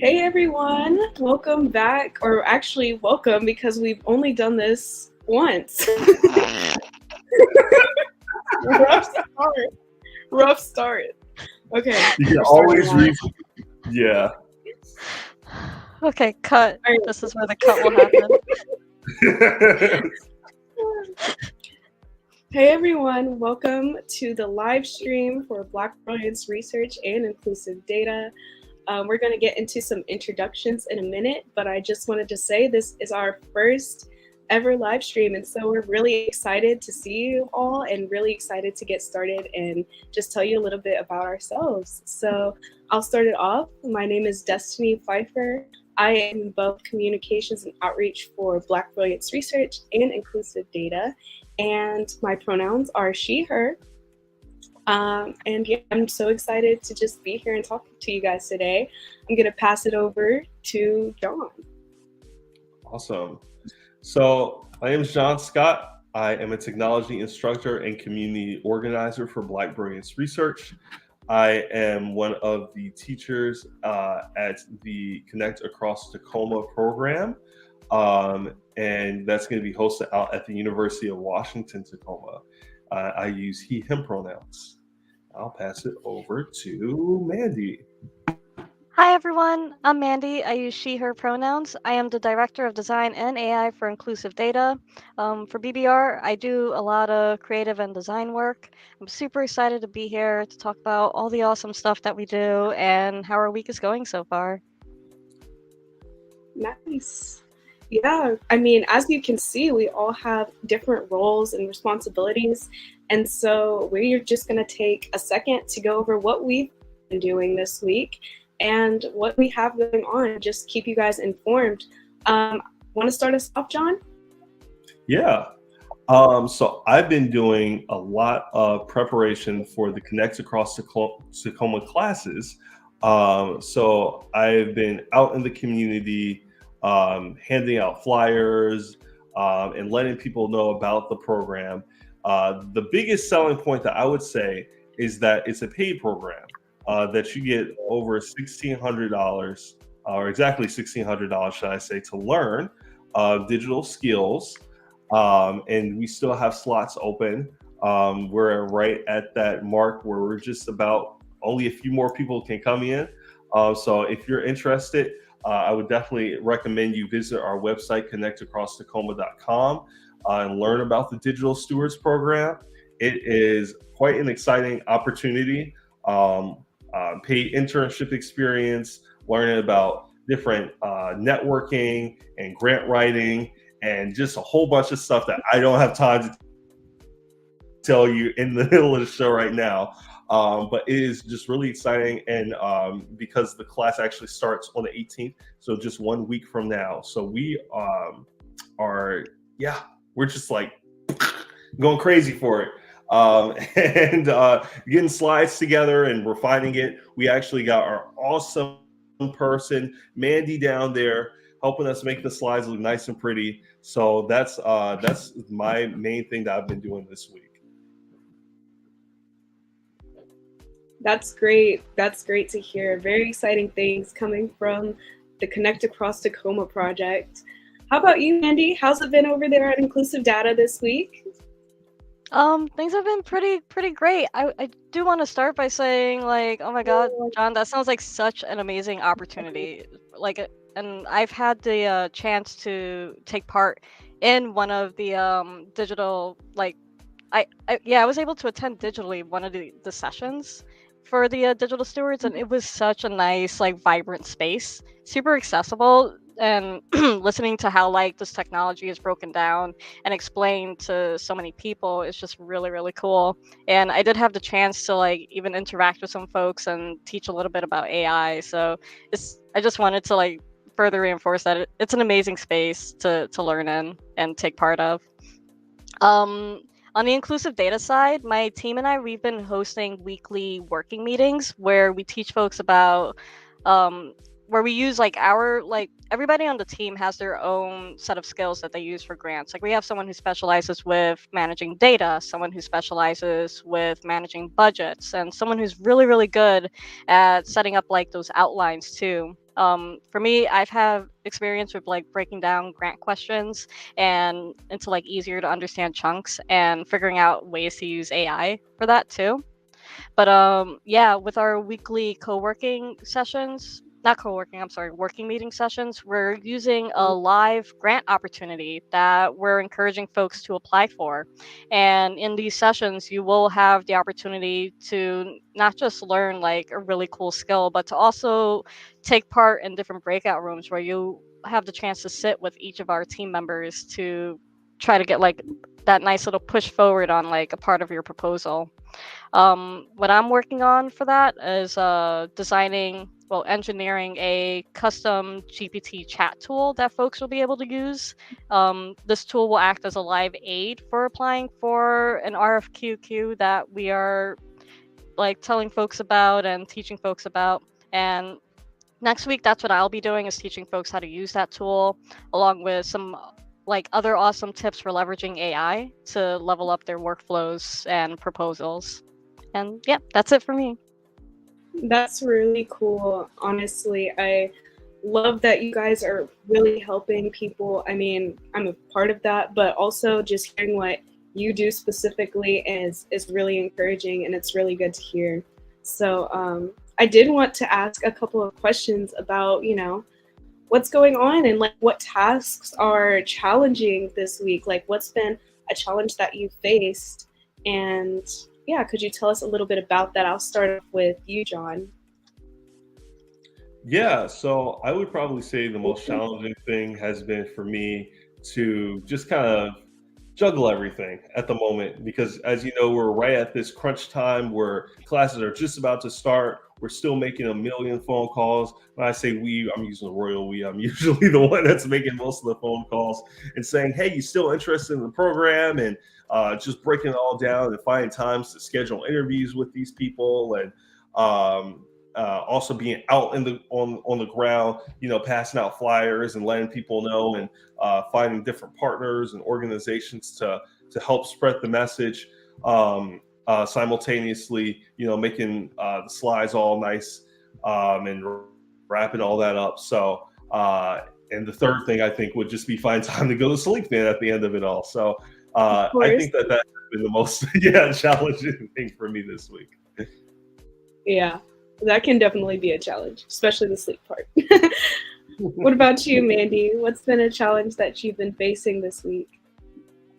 Hey everyone, welcome back, or actually welcome because we've only done this once. Rough start. Rough start. Okay, You can we're starting always live. yeah. Okay, cut. All This is where the cut will happen. right. Hey everyone, welcome to the live stream for Black Brilliance Research and Inclusive Data. We're going to get into some introductions in a minute, but I just wanted to say this is our first ever live stream, and so we're really excited to see you all and really excited to get started and just tell you a little bit about ourselves. So I'll start it off. My name is Destiny Pfeiffer. I am in both communications and outreach for Black Brilliance Research and Inclusive Data, and my pronouns are she, her. And yeah, I'm so excited to just be here and talk to you guys today. I'm going to pass it over to John. Awesome. So my name is John Scott. I am a technology instructor and community organizer for Black Brilliance Research. I am one of the teachers at the Connect Across Tacoma program, and that's going to be hosted out at the University of Washington, Tacoma. I use he, him pronouns. I'll pass it over to Mandy. Hi everyone, I'm Mandy. I use she, her pronouns. I am the Director of Design and AI for Inclusive Data. For BBR, I do a lot of creative and design work. I'm super excited to be here to talk about all the awesome stuff that we do and how our week is going so far. Nice. Yeah, I mean, as you can see, we all have different roles and responsibilities. And so we're just going to take a second to go over what we've been doing this week and what we have going on, just keep you guys informed. Want to start us off, John? Yeah. So I've been doing a lot of preparation for the Connect Across Tacoma classes. So I've been out in the community, handing out flyers and letting people know about the program. The biggest selling point that I would say is that it's a paid program that you get over $1,600, or exactly $1,600, should I say, to learn digital skills. And we still have slots open. We're right at that mark where we're just about only a few more people can come in. So if you're interested, I would definitely recommend you visit our website, connectacrosstacoma.com, and learn about the Digital Stewards Program. It is quite an exciting opportunity. Paid internship experience, learning about different networking and grant writing, and just a whole bunch of stuff that I don't have time to tell you in the middle of the show right now. But it is just really exciting, and because the class actually starts on the 18th, so just 1 week from now. So we we're just like going crazy for it. And getting slides together and refining it. We actually got our awesome person, Mandy, down there helping us make the slides look nice and pretty. So that's my main thing that I've been doing this week. That's great. That's great to hear. Very exciting things coming from the Connect Across Tacoma project. How about you, Andy? How's it been over there at Inclusive Data this week? Things have been pretty great. I do want to start by saying, like, oh my God, John, that sounds like such an amazing opportunity. And I've had the chance to take part in one of the digital, like, I was able to attend digitally one of the sessions for the digital stewards, and it was such a nice, like, vibrant space, super accessible, and listening to how, like, this technology is broken down and explained to so many people is just really cool. And I did have the chance to, like, even interact with some folks and teach a little bit about AI. So I just wanted to, like, further reinforce that it's an amazing space to learn in and take part of. On the inclusive data side, my team and we've been hosting weekly working meetings where we teach folks about where we use, like, our, like, everybody on the team has their own set of skills that they use for grants. Like we have someone who specializes with managing data, someone who specializes with managing budgets, and someone who's really, really good at setting up like those outlines too. For me, I've had experience with like breaking down grant questions and into like easier to understand chunks and figuring out ways to use AI for that too. But yeah, with our weekly co-working sessions, not co-working, I'm sorry, working meeting sessions, we're using a live grant opportunity that we're encouraging folks to apply for. And in these sessions, you will have the opportunity to not just learn like a really cool skill, but to also take part in different breakout rooms where you have the chance to sit with each of our team members to try to get like that nice little push forward on like a part of your proposal. What I'm working on for that is engineering a custom GPT chat tool that folks will be able to use. This tool will act as a live aid for applying for an RFQ that we are like telling folks about and teaching folks about. And next week, that's what I'll be doing, is teaching folks how to use that tool, along with some like other awesome tips for leveraging AI to level up their workflows and proposals. And yeah, that's it for me. That's really cool. Honestly, I love that you guys are really helping people. I mean, I'm a part of that, but also just hearing what you do specifically is really encouraging, and it's really good to hear. So I did want to ask a couple of questions about, what's going on and like what tasks are challenging this week. Like what's been a challenge that you faced, and yeah, could you tell us a little bit about that? I'll start off with you, John. Yeah, so I would probably say the most challenging thing has been for me to just kind of juggle everything at the moment, because as you know, we're right at this crunch time where classes are just about to start. We're still making a million phone calls. When I say we, I'm using the royal we. I'm usually the one that's making most of the phone calls and saying, hey, you still interested in the program? And just breaking it all down and finding times to schedule interviews with these people, and also being out in the on the ground, passing out flyers and letting people know, and finding different partners and organizations to help spread the message. Simultaneously, making the slides all nice, and wrapping all that up. So, and the third thing I think would just be find time to go to sleep then at the end of it all. So, I think that has been the most challenging thing for me this week. Yeah, that can definitely be a challenge, especially the sleep part. What about you, Mandy? What's been a challenge that you've been facing this week?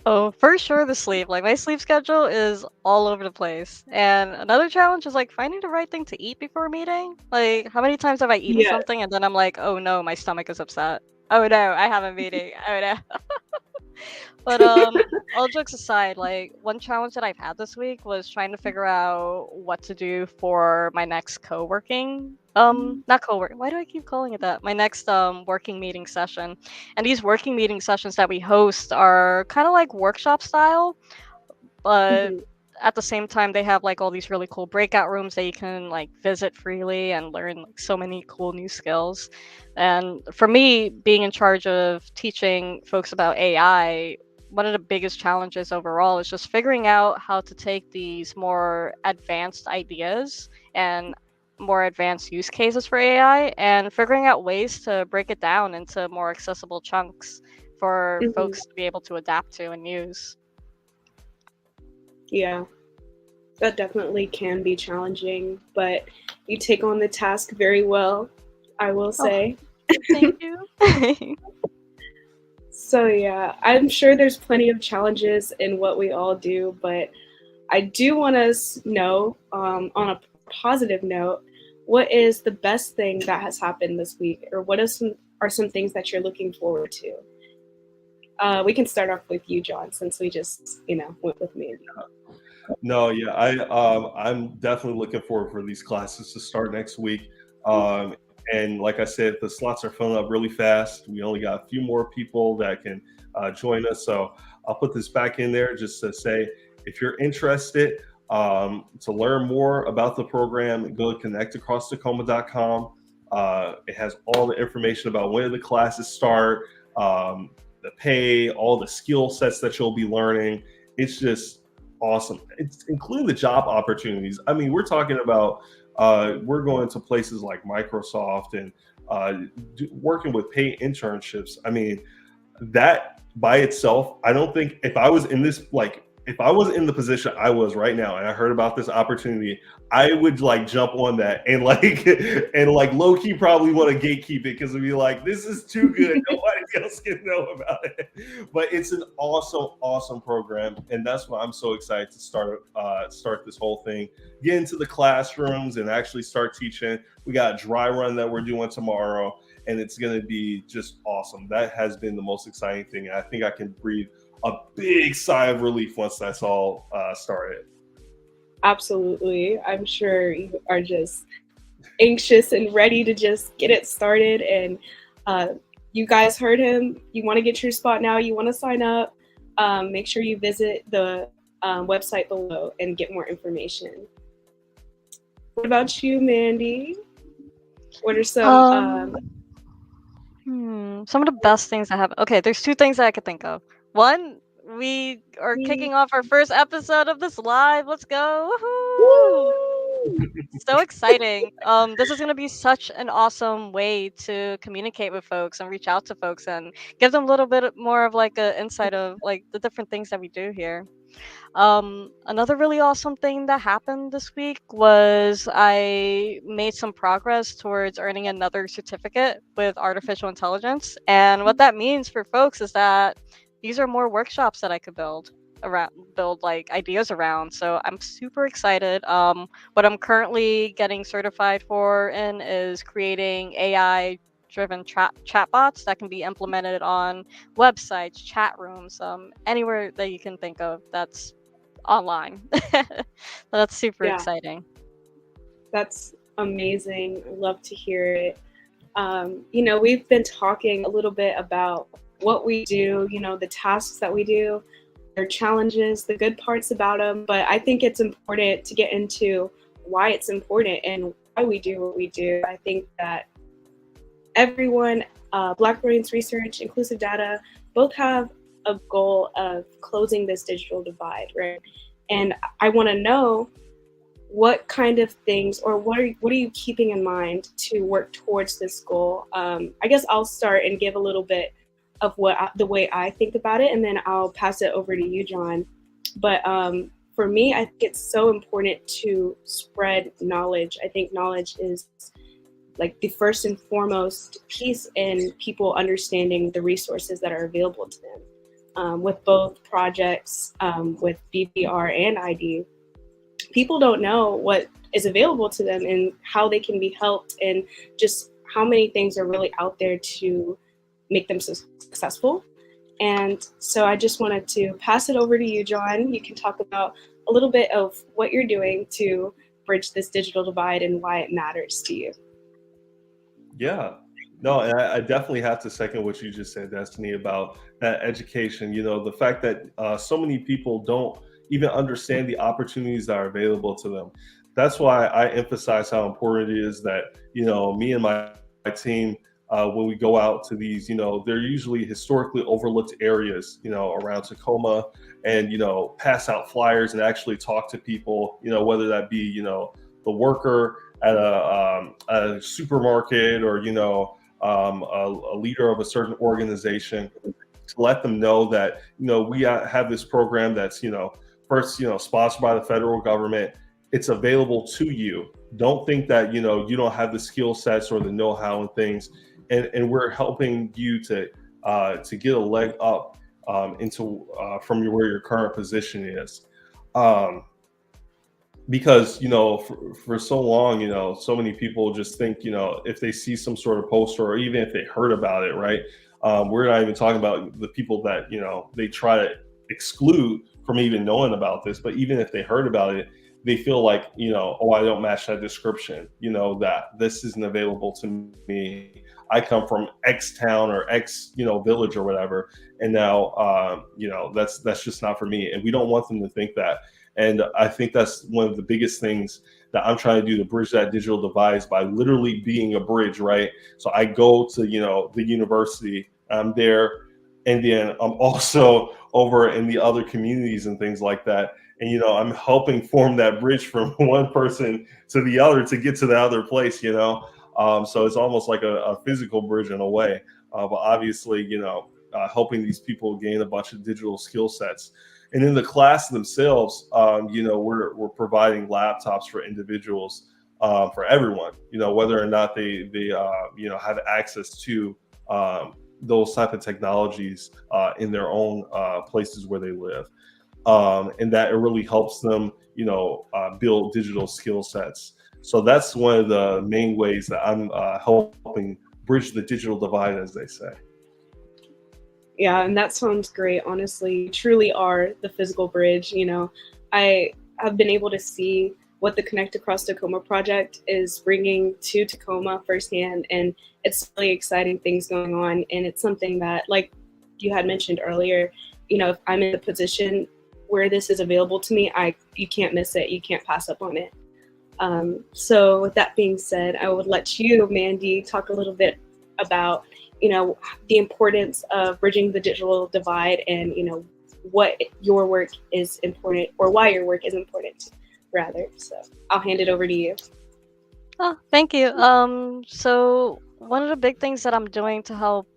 Oh, for sure the sleep. Like my sleep schedule is all over the place. And another challenge is like finding the right thing to eat before a meeting. Like how many times have I eaten Yeah. something and then I'm like, oh no, my stomach is upset. Oh no, I have a meeting. Oh no. But all jokes aside, like one challenge that I've had this week was trying to figure out what to do for my next co-working not co-work. Why do I keep calling it that? My next working meeting session. And these working meeting sessions that we host are kind of like workshop style, but Mhm. at the same time they have like all these really cool breakout rooms that you can like visit freely and learn like so many cool new skills. And for me, being in charge of teaching folks about AI, one of the biggest challenges overall is just figuring out how to take these more advanced ideas and more advanced use cases for AI and figuring out ways to break it down into more accessible chunks for Mhm. folks to be able to adapt to and use. Yeah, that definitely can be challenging, but you take on the task very well, I will Oh, say. thank you. So yeah, I'm sure there's plenty of challenges in what we all do, but I do want to know, on a positive note, what is the best thing that has happened this week, or what are some things that you're looking forward to? We can start off with you, John, since we just went with me. No, yeah, I'm definitely looking forward for these classes to start next week. And like I said, the slots are filling up really fast. We only got a few more people that can join us. So I'll put this back in there just to say, if you're interested to learn more about the program, go to connectacrosstacoma.com. It has all the information about when the classes start, the pay, all the skill sets that you'll be learning. It's just awesome. It's including the job opportunities. I mean, we're talking about we're going to places like Microsoft and working with paid internships. I mean, that by itself, I don't think if I was in this, like, if I was in the position I was right now and I heard about this opportunity, I would like jump on that and like and like low key probably want to gatekeep it because it'd be like, this is too good. Nobody else can know about it. But it's an awesome program, and that's why I'm so excited to start this whole thing, get into the classrooms and actually start teaching. We got a dry run that we're doing tomorrow, and it's going to be just awesome. That has been the most exciting thing. And I think I can breathe a big sigh of relief once that's all started. Absolutely. I'm sure you are just anxious and ready to just get it started. And you guys heard him. You want to get your spot now. You want to sign up. Make sure you visit the website below and get more information. What about you, Mandy? What are some of the best things that happen? Okay, there's two things that I could think of. One, we are kicking off our first episode of this live. Let's go. Woohoo! So exciting. This is going to be such an awesome way to communicate with folks and reach out to folks and give them a little bit more of like an insight of like the different things that we do here. Another really awesome thing that happened this week was I made some progress towards earning another certificate with artificial intelligence. And what that means for folks is that these are more workshops that I could build like ideas around. So I'm super excited. What I'm currently getting certified for in is creating AI driven chatbots that can be implemented on websites, chat rooms, anywhere that you can think of that's online. That's super exciting. That's amazing. I love to hear it. We've been talking a little bit about what we do, the tasks that we do, their challenges, the good parts about them. But I think it's important to get into why it's important and why we do what we do. I think that everyone, Black Brilliance Research, Inclusive Data, both have a goal of closing this digital divide, right? And I want to know what kind of things, or what are you keeping in mind to work towards this goal? I guess I'll start and give a little bit of the way I think about it, and then I'll pass it over to you, John. But for me, I think it's so important to spread knowledge. I think knowledge is like the first and foremost piece in people understanding the resources that are available to them. With both projects, with BBR and ID, people don't know what is available to them and how they can be helped, and just how many things are really out there to make them successful. And so I just wanted to pass it over to you, John. You can talk about a little bit of what you're doing to bridge this digital divide and why it matters to you. Yeah, no, and I definitely have to second what you just said, Destiny, about that education. The fact that so many people don't even understand the opportunities that are available to them. That's why I emphasize how important it is that, me and my team, when we go out to these, they're usually historically overlooked areas, around Tacoma, and, pass out flyers and actually talk to people, whether that be, the worker at a supermarket, or, a leader of a certain organization, to let them know that, we have this program that's, first, sponsored by the federal government. It's available to you. Don't think that, you don't have the skill sets or the know-how and things. And we're helping you to get a leg up into from where your current position is. Because, for so long, so many people just think, if they see some sort of poster, or even if they heard about it, right? We're not even talking about the people that, they try to exclude from even knowing about this. But even if they heard about it, they feel like, oh, I don't match that description, that this isn't available to me. I come from X town or X, village or whatever. And now, that's just not for me. And we don't want them to think that. And I think that's one of the biggest things that I'm trying to do to bridge that digital divide by literally being a bridge, right? So I go to, the university, I'm there, and then I'm also over in the other communities and things like that. And, I'm helping form that bridge from one person to the other to get to the other place, So it's almost like a physical bridge in a way. But obviously, helping these people gain a bunch of digital skill sets. And in the class themselves, we're providing laptops for individuals, for everyone, whether or not they have access to those type of technologies in their own places where they live. And that it really helps them, build digital skill sets. So that's one of the main ways that I'm helping bridge the digital divide, as they say. Yeah, and that sounds great. Honestly, you truly are the physical bridge. I have been able to see what the Connect Across Tacoma project is bringing to Tacoma firsthand, and it's really exciting things going on. And it's something that, like you had mentioned earlier, if I'm in a position where this is available to me, you can't miss it. You can't pass up on it. So with that being said, I would let you, Mandy, talk a little bit about the importance of bridging the digital divide and, what your work is important, or why your work is important, rather. So I'll hand it over to you. Oh, thank you. So one of the big things that I'm doing to help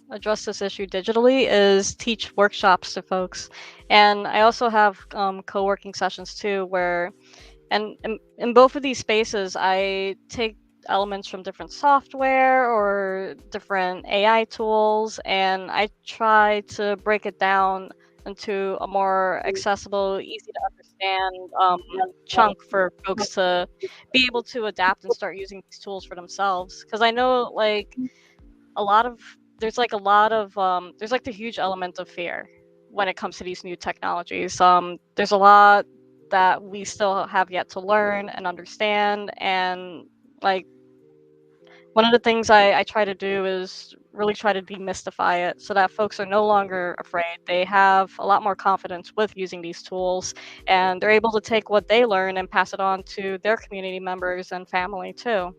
address this issue digitally is teach workshops to folks. And I also have co-working sessions too, where, and in both of these spaces, I take elements from different software or different AI tools, and I try to break it down into a more accessible, easy to understand chunk for folks to be able to adapt and start using these tools for themselves. Because I know, like, a lot of there's like the huge element of fear when it comes to these new technologies. There's a lot that we still have yet to learn and understand, and like, one of the things I try to do is really try to demystify it so that folks are no longer afraid. They have a lot more confidence with using these tools, and they're able to take what they learn and pass it on to their community members and family too.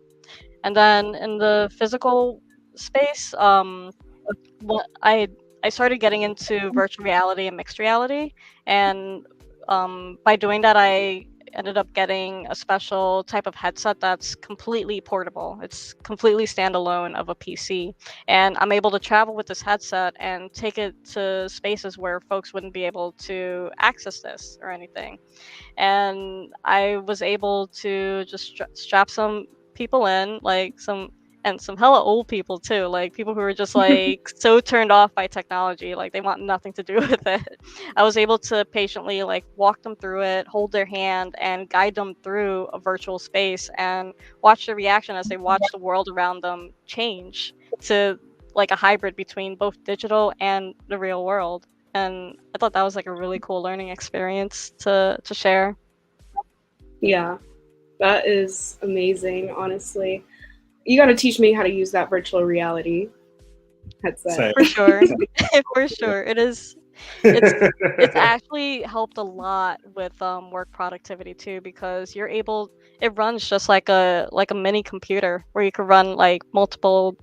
And then in the physical space, what I started getting into virtual reality and mixed reality, and by doing that, I ended up getting a special type of headset that's completely portable. It's completely standalone of a PC, and I'm able to travel with this headset and take it to spaces where folks wouldn't be able to access this or anything. And I was able to just strap some people in, like some hella old people too, like people who are just like so turned off by technology, like they want nothing to do with it. I was able to patiently like walk them through it, hold their hand, and guide them through a virtual space and watch their reaction as they watch the world around them change to like a hybrid between both digital and the real world. And I thought that was like a really cool learning experience to share. Yeah, that is amazing, honestly. You got to teach me how to use that virtual reality headset. Same. For sure. For sure. It's actually helped a lot with work productivity too, because it runs just like a mini computer where you can run like multiple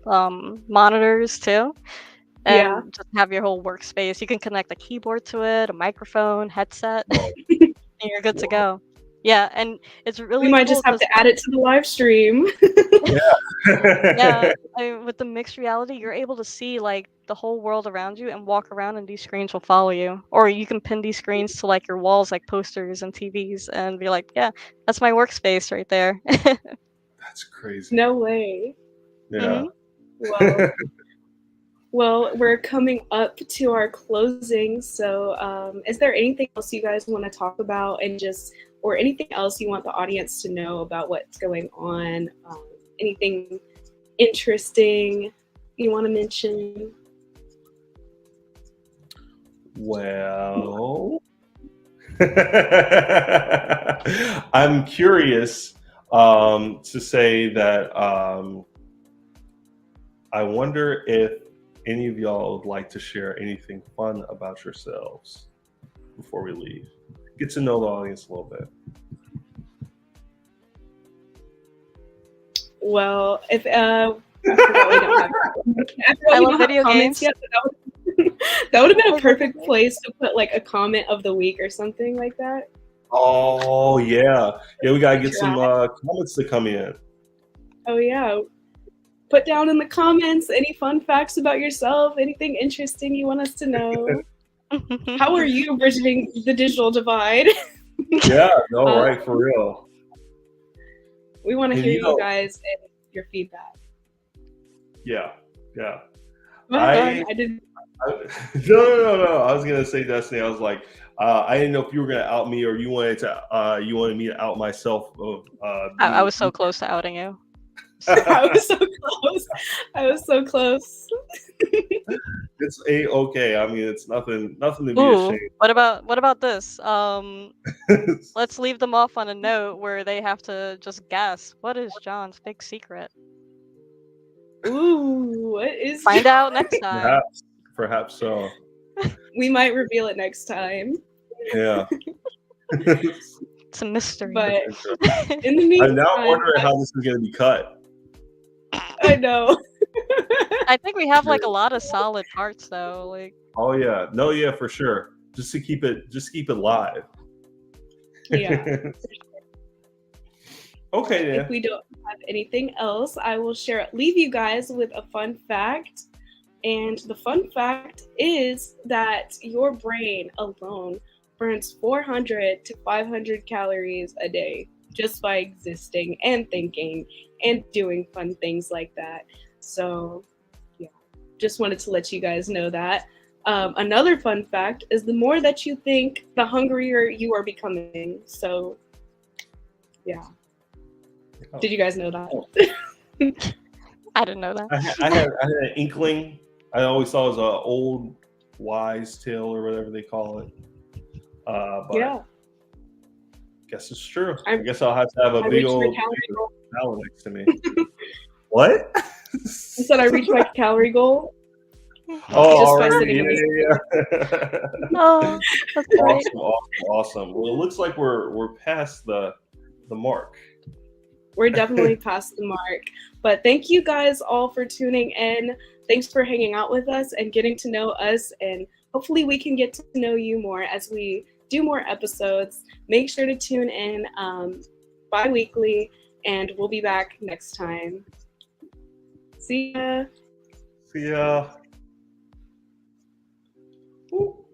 monitors too, Yeah. and just have your whole workspace. You can connect a keyboard to it, a microphone, headset, and you're good to go. Yeah, and it's We really might cool just have because to add it to the live stream. yeah, with the mixed reality, you're able to see like the whole world around you and walk around, and these screens will follow you. Or you can pin these screens to like your walls, like posters and TVs, and be like, yeah, that's my workspace right there. That's crazy. No way. Yeah. Well, well, we're coming up to our closing. So, is there anything else you guys want to talk about, or anything else you want the audience to know about what's going on? Anything interesting you want to mention? Well, I'm curious to say that I wonder if any of y'all would like to share anything fun about yourselves before we leave. Get to know the audience a little bit. Well, if I forgot we don't have I forgot I we love don't have video comments games. yet, but that would have been I a love video perfect games. place to put like a comment of the week or something like that. Oh yeah, yeah. We gotta get some Try. comments to come in. Oh yeah. Put down in the comments any fun facts about yourself, anything interesting you want us to know. How are you bridging the digital divide? Yeah, no, Uh, right, for real. we want to And hear you you know, guys and your feedback. yeah, yeah. Go ahead. I, I did. no. I was gonna say, Destiny. I was like, I didn't know if you were gonna out me or you wanted me to out myself of I being. was so close to outing you. So I was so close. I was so close. It's okay. I mean, it's nothing to be Ooh, ashamed what about this? of. Let's leave them off on a note where they have to just guess what is John's big secret. Ooh, what is? Find out next time. Perhaps so. We might reveal it next time. Yeah. It's a mystery. But in the I'm now meantime, wondering how this is gonna be cut. I know. I think we have like a lot of solid parts though. Like Oh yeah, no, yeah, for sure. Just to keep it live. Yeah. Okay, If then. we don't have anything else, I will leave you guys with a fun fact. And the fun fact is that your brain alone burns 400 to 500 calories a day just by existing and thinking and doing fun things like that. So, yeah, just wanted to let you guys know that. Another fun fact is the more that you think, the hungrier you are becoming. So, yeah. Did you guys know that? I didn't know that. I had an inkling. I always thought it was an old wise tale or whatever they call it. But Yeah. I guess it's true. I I'm- guess I'll have to have a I big reached my old calorie goal. salad next to me. What? I said I reached my calorie goal. Oh, Just by already? sitting in Yeah. Oh, that's great. Awesome. Well, it looks like we're past the mark. We're definitely past the mark. But thank you guys all for tuning in. Thanks for hanging out with us and getting to know us. And hopefully we can get to know you more as we do more episodes. Make sure to tune in bi-weekly, and we'll be back next time. See ya. See ya. Woo.